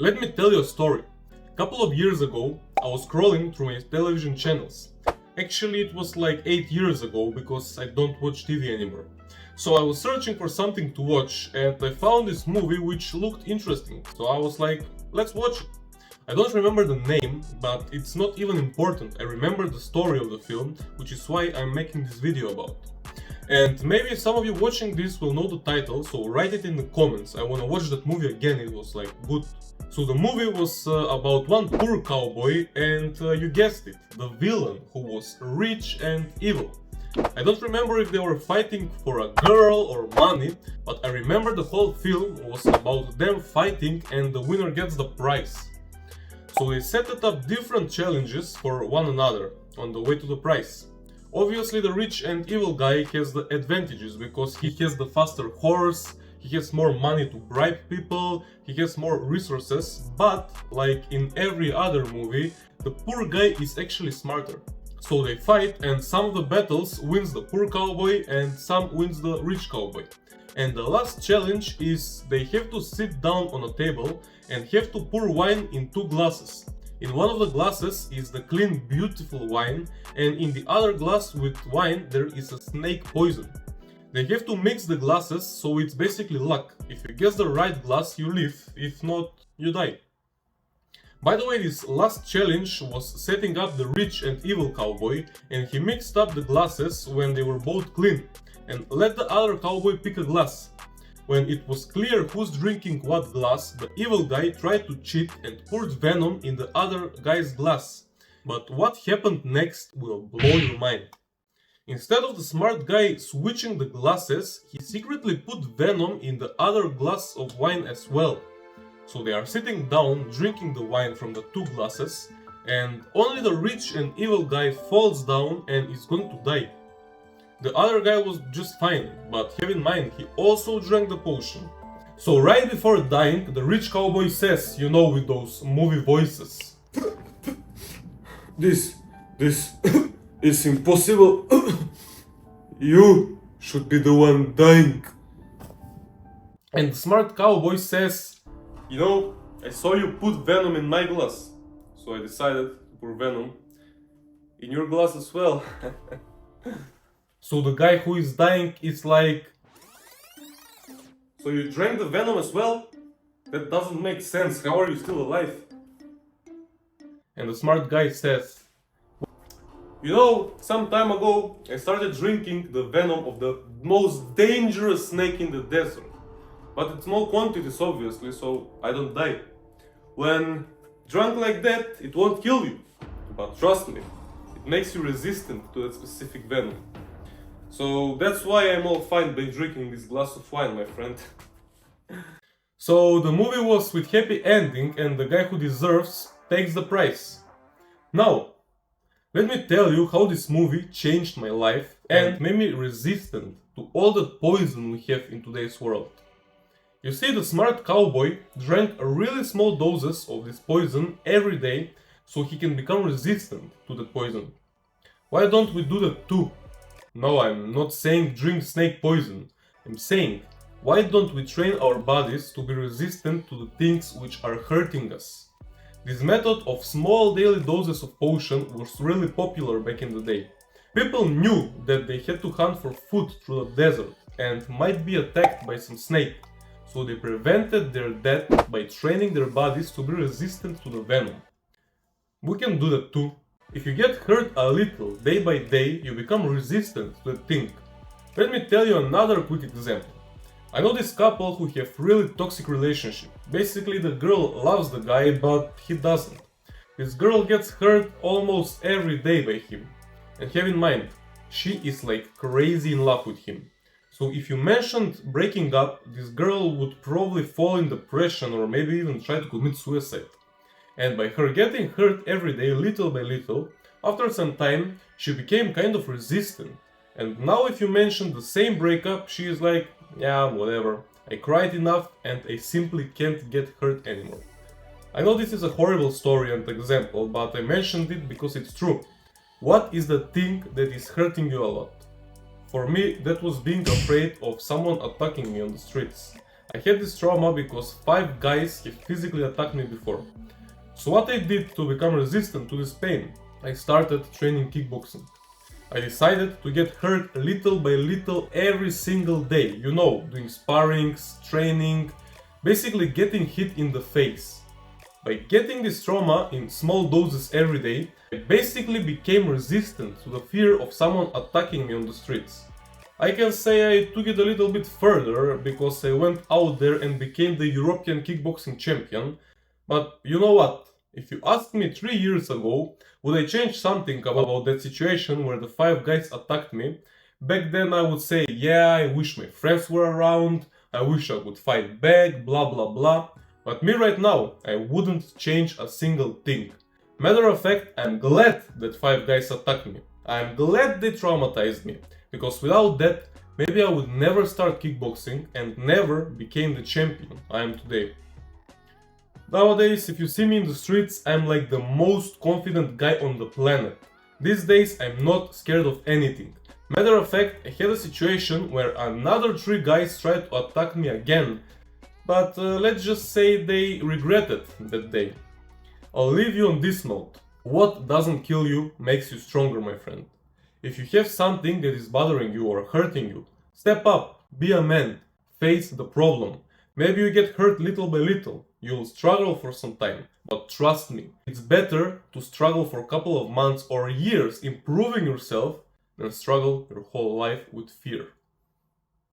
Let me tell you a story. A couple of years ago, I was scrolling through my television channels. Actually, it was like 8 years ago because I don't watch TV anymore. So I was searching for something to watch and I found this movie which looked interesting. So I was like, let's watch it. I don't remember the name, but it's not even important. I remember the story of the film, which is why I'm making this video about. And maybe some of you watching this will know the title, so write it in the comments. I wanna watch that movie again, it was like good. So the movie was about one poor cowboy and you guessed it, the villain who was rich and evil. I don't remember if they were fighting for a girl or money, but I remember the whole film was about them fighting and the winner gets the prize. So they set up different challenges for one another on the way to the prize. Obviously the rich and evil guy has the advantages because he has the faster horse, he has more money to bribe people, he has more resources, but like in every other movie, the poor guy is actually smarter. So they fight and some of the battles wins the poor cowboy and some wins the rich cowboy. And the last challenge is they have to sit down on a table and have to pour wine in 2 glasses. In one of the glasses is the clean, beautiful wine, and in the other glass with wine there is a snake poison. They have to mix the glasses, so it's basically luck. If you guess the right glass, you live, if not, you die. By the way, this last challenge was setting up the rich and evil cowboy, and he mixed up the glasses when they were both clean, and let the other cowboy pick a glass. When it was clear who's drinking what glass, the evil guy tried to cheat and poured venom in the other guy's glass. But what happened next will blow your mind. Instead of the smart guy switching the glasses, he secretly put venom in the other glass of wine as well. So they are sitting down drinking the wine from the 2 glasses, and only the rich and evil guy falls down and is going to die. The other guy was just fine, but have in mind, he also drank the potion. So right before dying, the rich cowboy says, you know, with those movie voices, This is impossible. You should be the one dying. And the smart cowboy says, you know, I saw you put venom in my glass, so I decided to pour venom in your glass as well. So the guy who is dying is like, so you drank the venom as well? That doesn't make sense, how are you still alive? And the smart guy says, you know, some time ago I started drinking the venom of the most dangerous snake in the desert. But it's small quantities obviously, so I don't die. When drunk like that, it won't kill you. But trust me, it makes you resistant to that specific venom. So that's why I'm all fine by drinking this glass of wine, my friend. So the movie was with happy ending and the guy who deserves takes the prize. Now, let me tell you how this movie changed my life and made me resistant to all the poison we have in today's world. You see, the smart cowboy drank a really small doses of this poison every day so he can become resistant to the poison. Why don't we do that too? No, I'm not saying drink snake poison. I'm saying, why don't we train our bodies to be resistant to the things which are hurting us? This method of small daily doses of potion was really popular back in the day. People knew that they had to hunt for food through the desert and might be attacked by some snake, so they prevented their death by training their bodies to be resistant to the venom. We can do that too. If you get hurt a little day by day, you become resistant to the thing. Let me tell you another quick example. I know this couple who have really toxic relationship. Basically the girl loves the guy, but he doesn't. This girl gets hurt almost every day by him. And have in mind, she is like crazy in love with him. So if you mentioned breaking up, this girl would probably fall in depression or maybe even try to commit suicide. And by her getting hurt every day little by little, after some time she became kind of resistant. And now if you mention the same breakup, she is like, yeah, whatever, I cried enough and I simply can't get hurt anymore. I know this is a horrible story and example, but I mentioned it because it's true. What is the thing that is hurting you a lot? For me, that was being afraid of someone attacking me on the streets. I had this trauma because 5 guys have physically attacked me before. So what I did to become resistant to this pain? I started training kickboxing. I decided to get hurt little by little every single day, you know, doing sparrings, training, basically getting hit in the face. By getting this trauma in small doses every day, I basically became resistant to the fear of someone attacking me on the streets. I can say I took it a little bit further because I went out there and became the European kickboxing champion, but you know what? If you asked me 3 years ago, would I change something about that situation where the 5 guys attacked me? Back then I would say, yeah, I wish my friends were around, I wish I would fight back, blah blah blah. But me right now, I wouldn't change a single thing. Matter of fact, I'm glad that 5 guys attacked me. I'm glad they traumatized me, because without that, maybe I would never start kickboxing and never became the champion I am today. Nowadays, if you see me in the streets, I'm like the most confident guy on the planet. These days, I'm not scared of anything. Matter of fact, I had a situation where another 3 guys tried to attack me again, but let's just say they regretted that day. I'll leave you on this note. What doesn't kill you makes you stronger, my friend. If you have something that is bothering you or hurting you, step up, be a man, face the problem. Maybe you get hurt little by little, you'll struggle for some time, but trust me, it's better to struggle for a couple of months or years improving yourself than struggle your whole life with fear.